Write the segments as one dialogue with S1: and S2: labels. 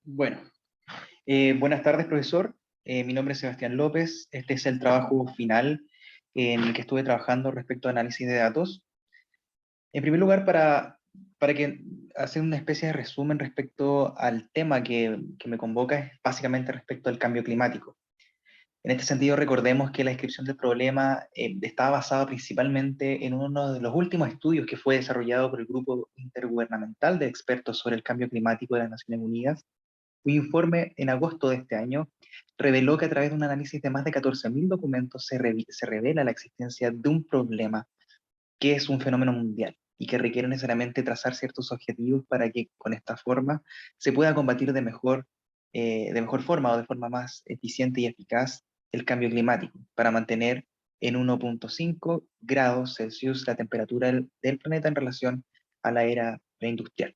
S1: Bueno, buenas tardes, profesor. Mi nombre es Sebastián López. Este es el trabajo final en el que estuve trabajando respecto a análisis de datos. En primer lugar, para que hacer una especie de resumen respecto al tema que me convoca, es básicamente respecto al cambio climático. En este sentido, recordemos que la descripción del problema estaba basada principalmente en uno de los últimos estudios que fue desarrollado por el Grupo Intergubernamental de Expertos sobre el Cambio Climático de las Naciones Unidas. Un informe en agosto de este año reveló que a través de un análisis de más de 14.000 documentos se revela la existencia de un problema que es un fenómeno mundial y que requiere necesariamente trazar ciertos objetivos para que con esta forma se pueda combatir de mejor forma o de forma más eficiente y eficaz el cambio climático, para mantener en 1,5 grados Celsius la temperatura del planeta en relación a la era preindustrial.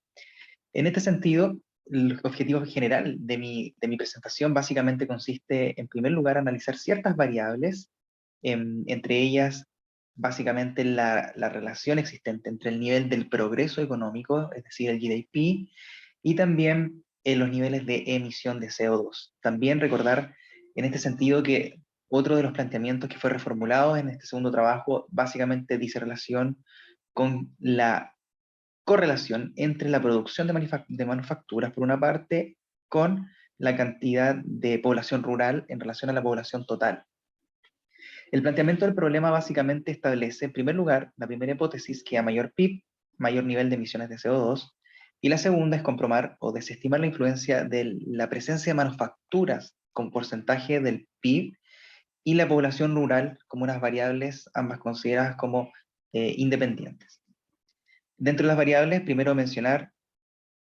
S1: En este sentido, el objetivo general de mi presentación básicamente consiste, en primer lugar, analizar ciertas variables, entre ellas, básicamente, la relación existente entre el nivel del progreso económico, es decir, el GDP, y también los niveles de emisión de CO2. También recordar, en este sentido, que otro de los planteamientos que fue reformulado en este segundo trabajo, básicamente dice relación con la correlación entre la producción de manufacturas, por una parte, con la cantidad de población rural en relación a la población total. El planteamiento del problema básicamente establece, en primer lugar, la primera hipótesis, que a mayor PIB, mayor nivel de emisiones de CO2, y la segunda es comprobar o desestimar la influencia de la presencia de manufacturas con porcentaje del PIB y la población rural como unas variables, ambas consideradas como independientes. Dentro de las variables, primero mencionar,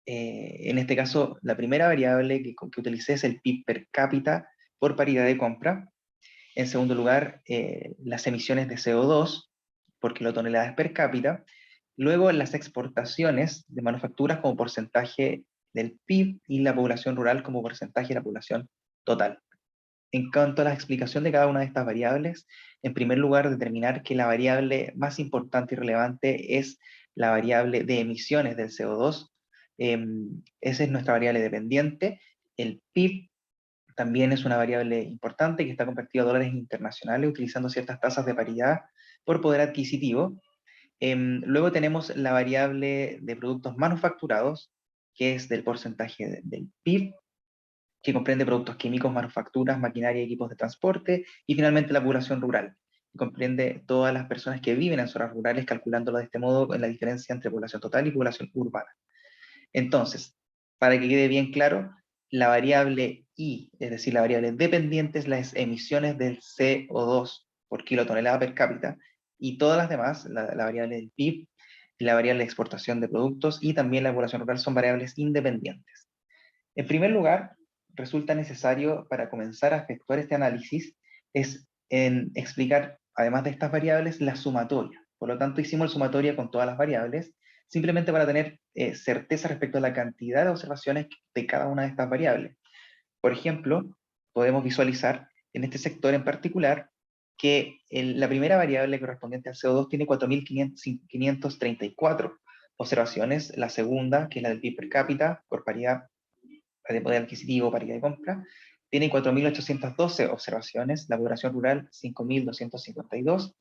S1: en este caso, la primera variable que utilicé es el PIB per cápita por paridad de compra. En segundo lugar, las emisiones de CO2 por kilotoneladas per cápita. Luego, las exportaciones de manufacturas como porcentaje del PIB y la población rural como porcentaje de la población total. En cuanto a la explicación de cada una de estas variables, en primer lugar, determinar que la variable más importante y relevante es la variable de emisiones del CO2. Esa es nuestra variable dependiente. El PIB también es una variable importante que está convertida a dólares internacionales utilizando ciertas tasas de paridad por poder adquisitivo. Luego tenemos la variable de productos manufacturados, que es del porcentaje del PIB, que comprende productos químicos, manufacturas, maquinaria y equipos de transporte, y finalmente la población rural, que comprende todas las personas que viven en zonas rurales, calculándolo de este modo en la diferencia entre población total y población urbana. Entonces, para que quede bien claro, la variable I, es decir, la variable dependiente, es las emisiones del CO2 por kilotonelada per cápita, y todas las demás, la variable del PIB, la variable de exportación de productos y también la población rural, son variables independientes. En primer lugar, resulta necesario, para comenzar a efectuar este análisis, es explicar, además de estas variables, la sumatoria. Por lo tanto, hicimos el sumatoria con todas las variables, simplemente para tener certeza respecto a la cantidad de observaciones de cada una de estas variables. Por ejemplo, podemos visualizar en este sector en particular que la primera variable correspondiente al CO2 tiene 4.534 observaciones, la segunda, que es la del PIB per cápita, por paridad de poder adquisitivo, paridad de compra, tiene 4.812 observaciones, la población rural 5.252,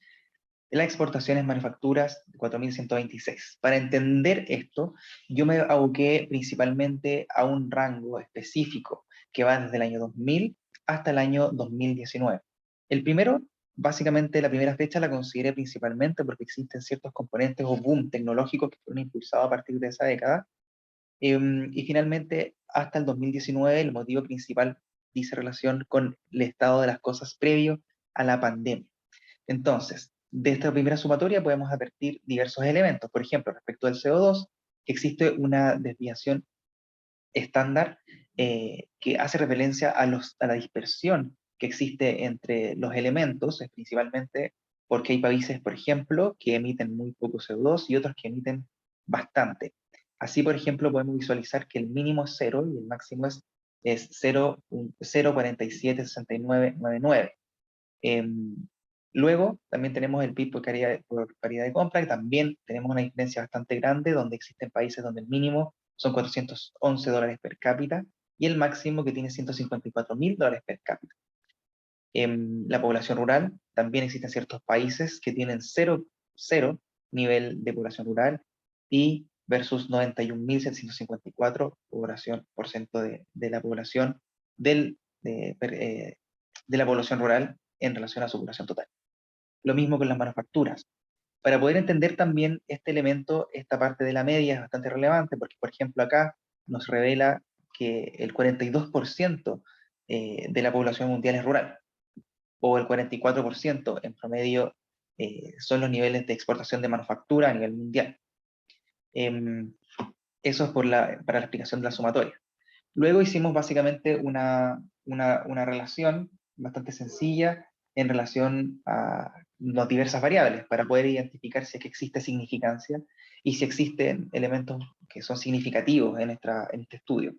S1: las exportaciones manufacturas 4.126. Para entender esto, yo me aboqué principalmente a un rango específico que va desde el año 2000 hasta el año 2019. El primero, básicamente la primera fecha la consideré principalmente porque existen ciertos componentes o boom tecnológicos que fueron impulsados a partir de esa década, y finalmente, hasta el 2019, el motivo principal dice relación con el estado de las cosas previo a la pandemia. Entonces, de esta primera sumatoria podemos advertir diversos elementos. Por ejemplo, respecto al CO2, existe una desviación estándar que hace referencia a la dispersión que existe entre los elementos, es principalmente porque hay países, por ejemplo, que emiten muy poco CO2 y otros que emiten bastante. Así, por ejemplo, podemos visualizar que el mínimo es 0 y el máximo es 0,476999. Luego, también tenemos el PIB por paridad de compra, que también tenemos una diferencia bastante grande, donde existen países donde el mínimo son 411 dólares per cápita y el máximo que tiene $154.000 per cápita. En la población rural también existen ciertos países que tienen cero nivel de población rural y versus 91.754 por ciento de la población de la población rural en relación a su población total. Lo mismo con las manufacturas. Para poder entender también este elemento, esta parte de la media es bastante relevante, porque por ejemplo acá nos revela que el 42% de la población mundial es rural, o el 44% en promedio son los niveles de exportación de manufactura a nivel mundial. Eso es para la explicación de la sumatoria. Luego hicimos básicamente una relación bastante sencilla en relación a las diversas variables para poder identificar si es que existe significancia y si existen elementos que son significativos en este estudio.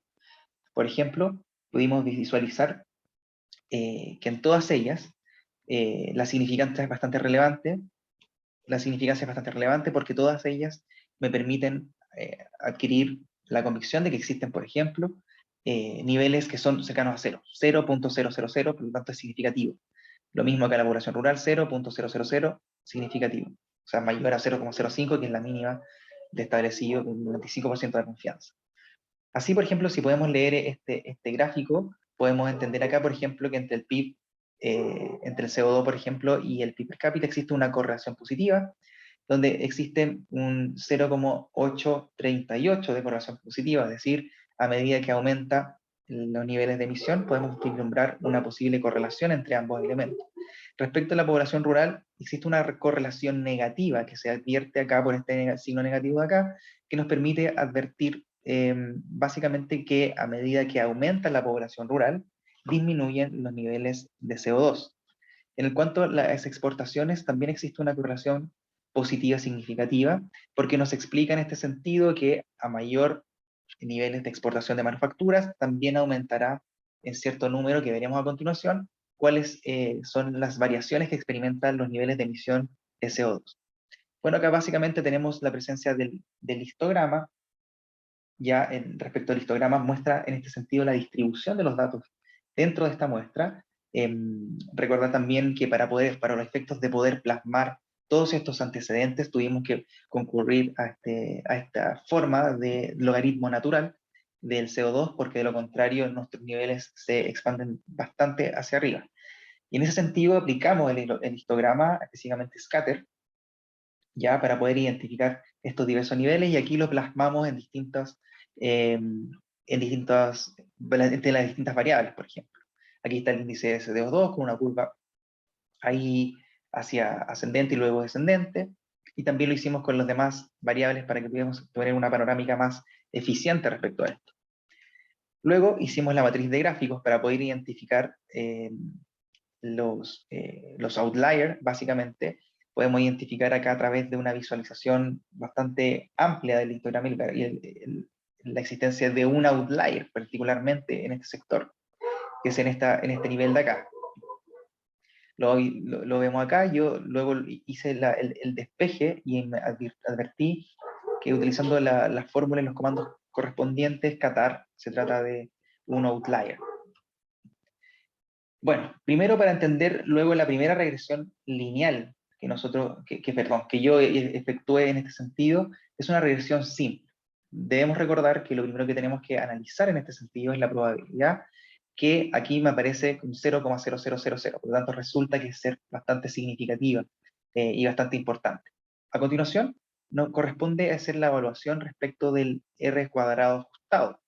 S1: Por ejemplo, pudimos visualizar que en todas ellas la significancia es bastante relevante. La significancia es bastante relevante porque todas ellas me permiten adquirir la convicción de que existen, por ejemplo, niveles que son cercanos a cero, 0.000, por lo tanto es significativo. Lo mismo que la población rural, 0.000, significativo. O sea, mayor a 0,05, que es la mínima de establecido con un 95% de confianza. Así, por ejemplo, si podemos leer este gráfico, podemos entender acá, por ejemplo, que entre el PIB, entre el CO2, por ejemplo, y el PIB per cápita existe una correlación positiva, donde existe un 0,838 de correlación positiva, es decir, a medida que aumenta los niveles de emisión, podemos vislumbrar una posible correlación entre ambos elementos. Respecto a la población rural, existe una correlación negativa que se advierte acá por este signo negativo de acá, que nos permite advertir básicamente que a medida que aumenta la población rural, disminuyen los niveles de CO2. En cuanto a las exportaciones, también existe una correlación positiva significativa, porque nos explica en este sentido que a mayor niveles de exportación de manufacturas, también aumentará en cierto número que veremos a continuación, cuáles son las variaciones que experimentan los niveles de emisión de CO2. Bueno, acá básicamente tenemos la presencia del histograma. Ya respecto al histograma muestra en este sentido la distribución de los datos dentro de esta muestra. Recordar también que para los efectos de poder plasmar todos estos antecedentes tuvimos que concurrir a esta forma de logaritmo natural del CO2, porque de lo contrario nuestros niveles se expanden bastante hacia arriba. Y en ese sentido aplicamos el histograma, específicamente scatter, ya para poder identificar estos diversos niveles, y aquí lo plasmamos entre las distintas variables, por ejemplo. Aquí está el índice de CO2 con una curva ahí hacia ascendente y luego descendente, y también lo hicimos con las demás variables para que pudiéramos tener una panorámica más eficiente respecto a esto. Luego hicimos la matriz de gráficos para poder identificar los outliers, básicamente. Podemos identificar acá a través de una visualización bastante amplia del histograma y la existencia de un outlier, particularmente en este sector, que es en este nivel de acá. Lo vemos acá. Yo luego hice el despeje y me advertí que utilizando la fórmula y los comandos correspondientes, Qatar se trata de un outlier. Bueno, primero para entender luego la primera regresión lineal que yo efectué en este sentido, es una regresión simple. Debemos recordar que lo primero que tenemos que analizar en este sentido es la probabilidad, que aquí me aparece con 0,0000, por lo tanto resulta que es ser bastante significativa y bastante importante. A continuación, nos corresponde hacer la evaluación respecto del R cuadrado ajustado.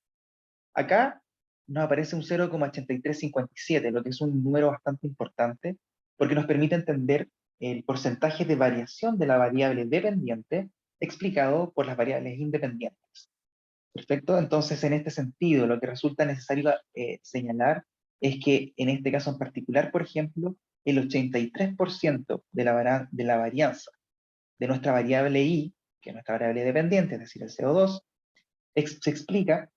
S1: Acá nos aparece un 0,8357, lo que es un número bastante importante, porque nos permite entender el porcentaje de variación de la variable dependiente explicado por las variables independientes. Perfecto, entonces en este sentido lo que resulta necesario señalar es que en este caso en particular, por ejemplo, el 83% de la varianza de nuestra variable I, que es nuestra variable dependiente, es decir, el CO2, se explica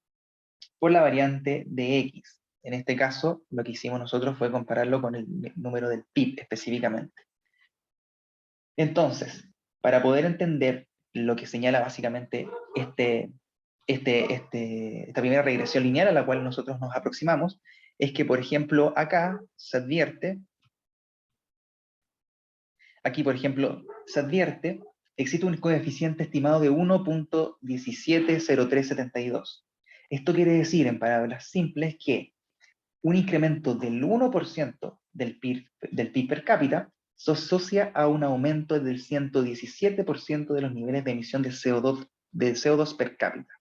S1: por la variante de X. En este caso, lo que hicimos nosotros fue compararlo con el número del PIB específicamente. Entonces, para poder entender lo que señala básicamente esta primera regresión lineal a la cual nosotros nos aproximamos, es que, por ejemplo, acá se advierte, aquí, por ejemplo, se advierte, existe un coeficiente estimado de 1.170372. Esto quiere decir, en palabras simples, que un incremento del 1% del PIB per cápita se asocia a un aumento del 117% de los niveles de emisión de CO2 per cápita.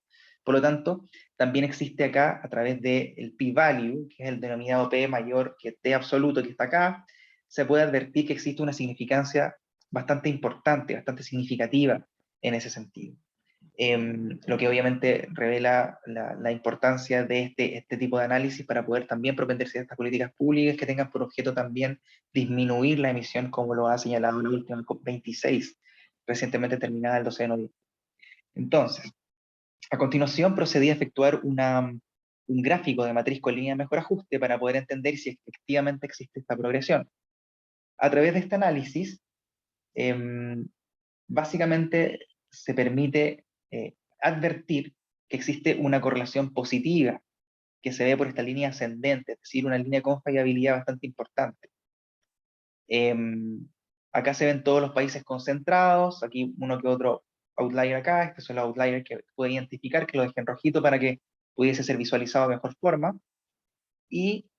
S1: Por lo tanto, también existe acá, a través del p-value, que es el denominado P mayor que T absoluto que está acá, se puede advertir que existe una significancia bastante importante, bastante significativa en ese sentido. Lo que obviamente revela la importancia de este tipo de análisis para poder también propender ciertas políticas públicas que tengan por objeto también disminuir la emisión, como lo ha señalado la última COP26, recientemente terminada el 12 de noviembre. Entonces, a continuación procedí a efectuar un gráfico de matriz con línea de mejor ajuste para poder entender si efectivamente existe esta progresión. A través de este análisis, básicamente se permite advertir que existe una correlación positiva que se ve por esta línea ascendente, es decir, una línea con fallabilidad bastante importante. Acá se ven todos los países concentrados, aquí uno que otro outlier acá, estos son los outliers que puede identificar, que lo dejé en rojito para que pudiese ser visualizado de mejor forma, y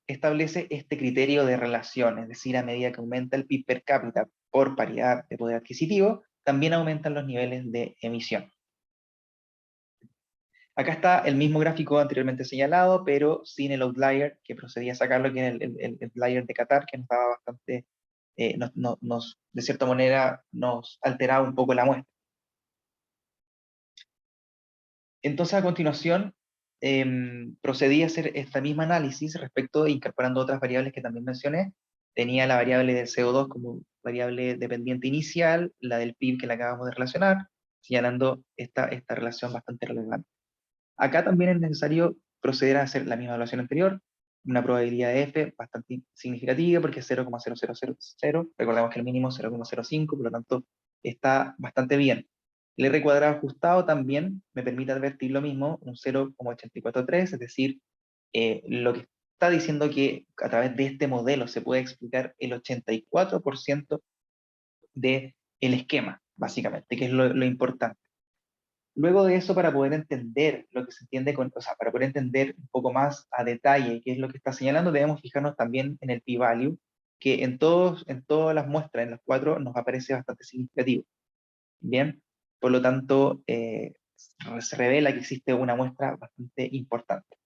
S1: establece este criterio de relación, es decir, a medida que aumenta el PIB per cápita por paridad de poder adquisitivo, también aumentan los niveles de emisión. Acá está el mismo gráfico anteriormente señalado, pero sin el outlier que procedía a sacarlo, que es el outlier de Qatar, que nos daba bastante, de cierta manera, nos alteraba un poco la muestra. Entonces, a continuación, procedí a hacer este mismo análisis respecto, incorporando otras variables que también mencioné. Tenía la variable del CO2 como variable dependiente inicial, la del PIB que la acabamos de relacionar, señalando esta relación bastante relevante. Acá también es necesario proceder a hacer la misma evaluación anterior, una probabilidad de F bastante significativa porque es 0,0000, recordemos que el mínimo es 0,05, por lo tanto está bastante bien. El R cuadrado ajustado también me permite advertir lo mismo, un 0,843, es decir, lo que está diciendo que a través de este modelo se puede explicar el 84% del esquema, básicamente, que es lo importante. Luego de eso, para poder entender lo que se entiende o sea, para poder entender un poco más a detalle qué es lo que está señalando, debemos fijarnos también en el p-value, que en todas las muestras, en las 4, nos aparece bastante significativo. Bien, por lo tanto, se revela que existe una muestra bastante importante.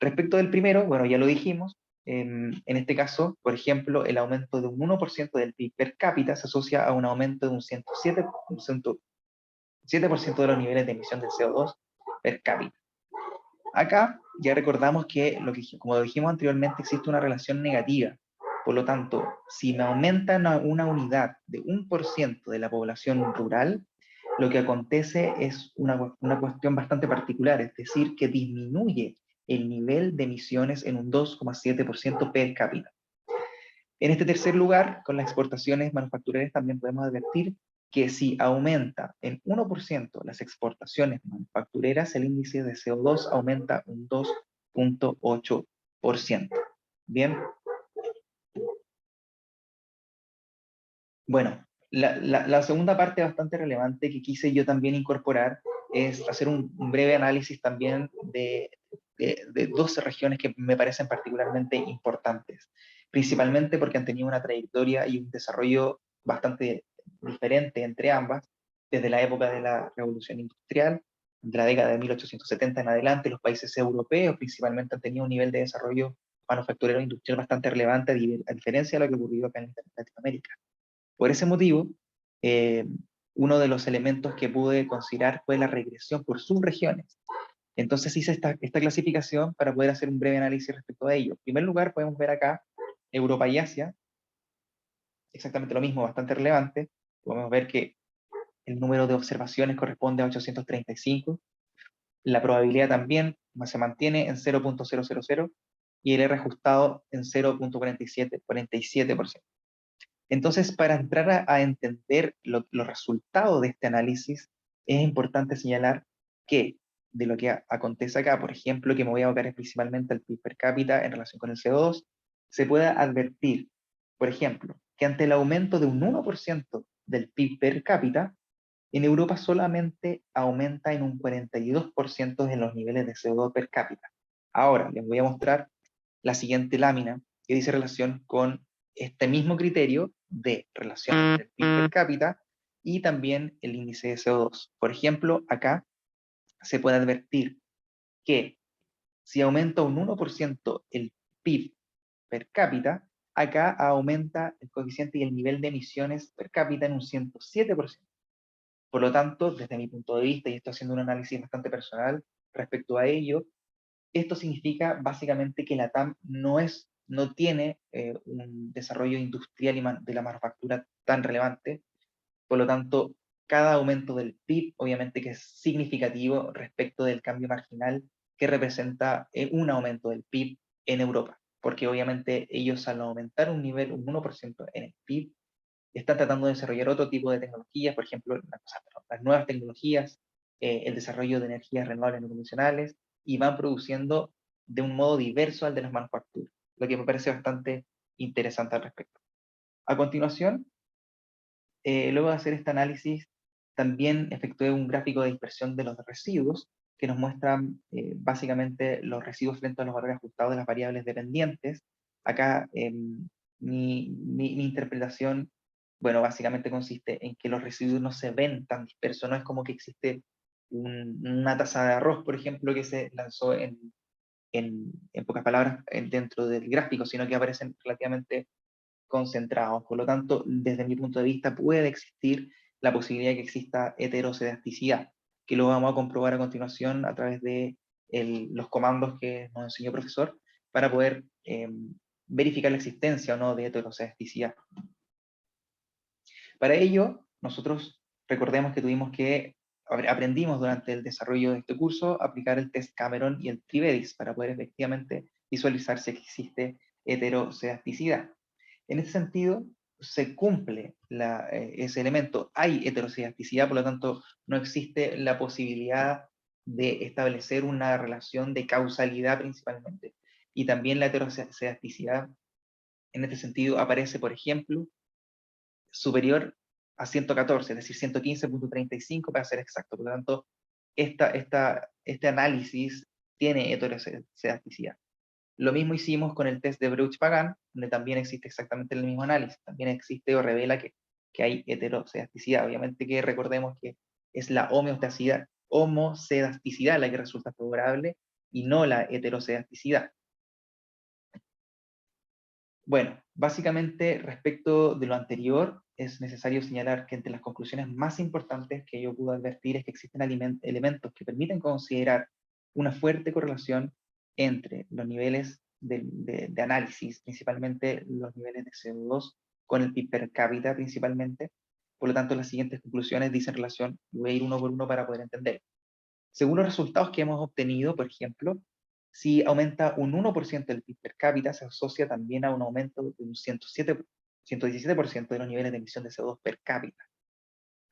S1: Respecto del primero, bueno, ya lo dijimos, en este caso, por ejemplo, el aumento de un 1% del PIB per cápita se asocia a un aumento de un 7% de los niveles de emisión de CO2 per cápita. Acá ya recordamos que, como dijimos anteriormente, existe una relación negativa. Por lo tanto, si me aumentan una unidad de 1% de la población rural, lo que acontece es una cuestión bastante particular, es decir, que disminuye el nivel de emisiones en un 2,7% per cápita. En este tercer lugar, con las exportaciones manufactureras también podemos advertir que si aumenta en 1% las exportaciones manufactureras, el índice de CO2 aumenta un 2,8%. Bien. Bueno, la segunda parte bastante relevante que quise yo también incorporar es hacer un breve análisis también de 12 regiones que me parecen particularmente importantes, principalmente porque han tenido una trayectoria y un desarrollo bastante diferente entre ambas, desde la época de la Revolución Industrial, de la década de 1870 en adelante. Los países europeos principalmente han tenido un nivel de desarrollo manufacturero e industrial bastante relevante, a diferencia de lo que ocurrió acá en Latinoamérica. Por ese motivo, eh, uno de los elementos que pude considerar fue la regresión por subregiones. Entonces hice esta clasificación para poder hacer un breve análisis respecto a ello. En primer lugar, podemos ver acá Europa y Asia, exactamente lo mismo, bastante relevante. Podemos ver que el número de observaciones corresponde a 835, la probabilidad también se mantiene en 0,000 y el R ajustado en 0,47%. Entonces, para entrar a entender los resultados de este análisis, es importante señalar que de lo que acontece acá, por ejemplo, que me voy a abocar principalmente al PIB per cápita en relación con el CO2, se pueda advertir, por ejemplo, que ante el aumento de un 1% del PIB per cápita, en Europa solamente aumenta en un 42% en los niveles de CO2 per cápita. Ahora les voy a mostrar la siguiente lámina que dice relación con este mismo criterio de relación entre el PIB per cápita y también el índice de CO2. Por ejemplo, acá se puede advertir que si aumenta un 1% el PIB per cápita, acá aumenta el coeficiente y el nivel de emisiones per cápita en un 107%. Por lo tanto, desde mi punto de vista, y estoy haciendo un análisis bastante personal respecto a ello, esto significa básicamente que la TAM no tiene un desarrollo industrial de la manufactura tan relevante. Por lo tanto, cada aumento del PIB obviamente que es significativo respecto del cambio marginal que representa un aumento del PIB en Europa, porque obviamente ellos al aumentar un nivel, un 1% en el PIB, están tratando de desarrollar otro tipo de tecnologías, por ejemplo, las nuevas tecnologías, el desarrollo de energías renovables no convencionales, y van produciendo de un modo diverso al de las manufacturas, lo que me parece bastante interesante al respecto. A continuación, luego de hacer este análisis, también efectué un gráfico de dispersión de los residuos, que nos muestran básicamente los residuos frente a los valores ajustados de las variables dependientes. Acá mi interpretación, bueno, básicamente consiste en que los residuos no se ven tan dispersos, no es como que existe una taza de arroz, por ejemplo, que se lanzó en pocas palabras dentro del gráfico, sino que aparecen relativamente concentrados. Por lo tanto, desde mi punto de vista, puede existir la posibilidad de que exista heterocedasticidad, que lo vamos a comprobar a continuación a través de los comandos que nos enseñó el profesor para poder verificar la existencia o no de heterocedasticidad. Para ello, nosotros recordemos que aprendimos durante el desarrollo de este curso aplicar el test Cameron y el Tribedis para poder efectivamente visualizar si existe heterocedasticidad. En ese sentido, se cumple ese elemento. Hay heterocedasticidad, por lo tanto, no existe la posibilidad de establecer una relación de causalidad principalmente. Y también la heterocedasticidad, en este sentido, aparece, por ejemplo, superior a 114, es decir, 115.35 para ser exacto. Por lo tanto, este análisis tiene heterocedasticidad. Lo mismo hicimos con el test de Breuch-Pagan, donde también existe exactamente el mismo análisis. También existe o revela que hay heterocedasticidad. Obviamente que recordemos que es la homocedasticidad la que resulta favorable y no la heterocedasticidad. Bueno, básicamente respecto de lo anterior, es necesario señalar que entre las conclusiones más importantes que yo pude advertir es que existen elementos que permiten considerar una fuerte correlación entre los niveles de análisis, principalmente los niveles de CO2 con el PIB per cápita principalmente. Por lo tanto, las siguientes conclusiones dicen relación, voy a ir uno por uno para poder entender. Según los resultados que hemos obtenido, por ejemplo, si aumenta un 1% del PIB per cápita, se asocia también a un aumento de un 117% de los niveles de emisión de CO2 per cápita.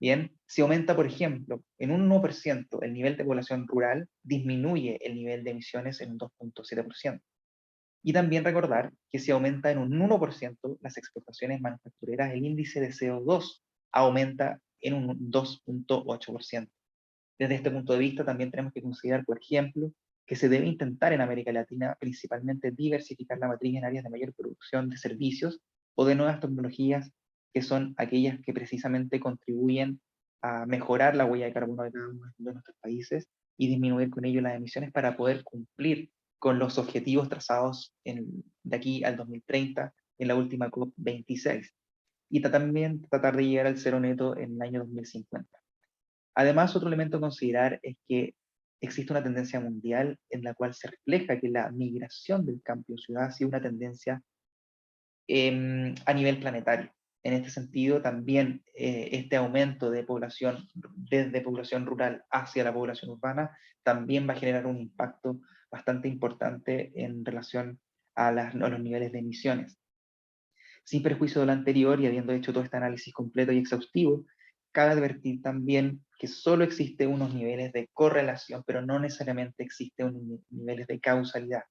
S1: Bien, si aumenta, por ejemplo, en un 1% el nivel de población rural, disminuye el nivel de emisiones en un 2.7%. Y también recordar que si aumenta en un 1% las exportaciones manufactureras, el índice de CO2 aumenta en un 2.8%. Desde este punto de vista también tenemos que considerar, por ejemplo, que se debe intentar en América Latina principalmente diversificar la matriz en áreas de mayor producción de servicios o de nuevas tecnologías que son aquellas que precisamente contribuyen a mejorar la huella de carbono de cada uno de nuestros países y disminuir con ello las emisiones para poder cumplir con los objetivos trazados de aquí al 2030 en la última COP26 y también tratar de llegar al cero neto en el año 2050. Además, otro elemento a considerar es que existe una tendencia mundial en la cual se refleja que la migración del campo a ciudad ha sido una tendencia a nivel planetario. En este sentido, también este aumento de población desde población rural hacia la población urbana también va a generar un impacto bastante importante en relación a los niveles de emisiones. Sin perjuicio de lo anterior y habiendo hecho todo este análisis completo y exhaustivo, cabe advertir también que solo existe unos niveles de correlación, pero no necesariamente existe unos niveles de causalidad.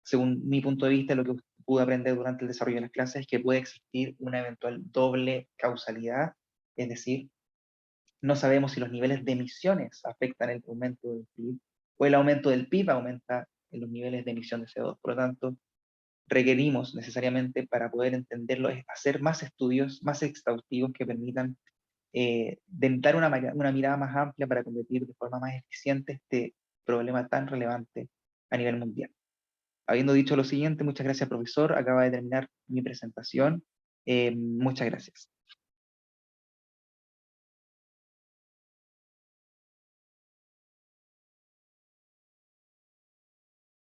S1: Según mi punto de vista, lo que pude aprender durante el desarrollo de las clases es que puede existir una eventual doble causalidad, es decir, no sabemos si los niveles de emisiones afectan el aumento del PIB o el aumento del PIB aumenta en los niveles de emisión de CO2. Por lo tanto, requerimos necesariamente para poder entenderlo es hacer más estudios más exhaustivos que permitan dar una mirada más amplia para combatir de forma más eficiente este problema tan relevante a nivel mundial. Habiendo dicho lo siguiente, muchas gracias profesor, acaba de terminar mi presentación. Muchas gracias.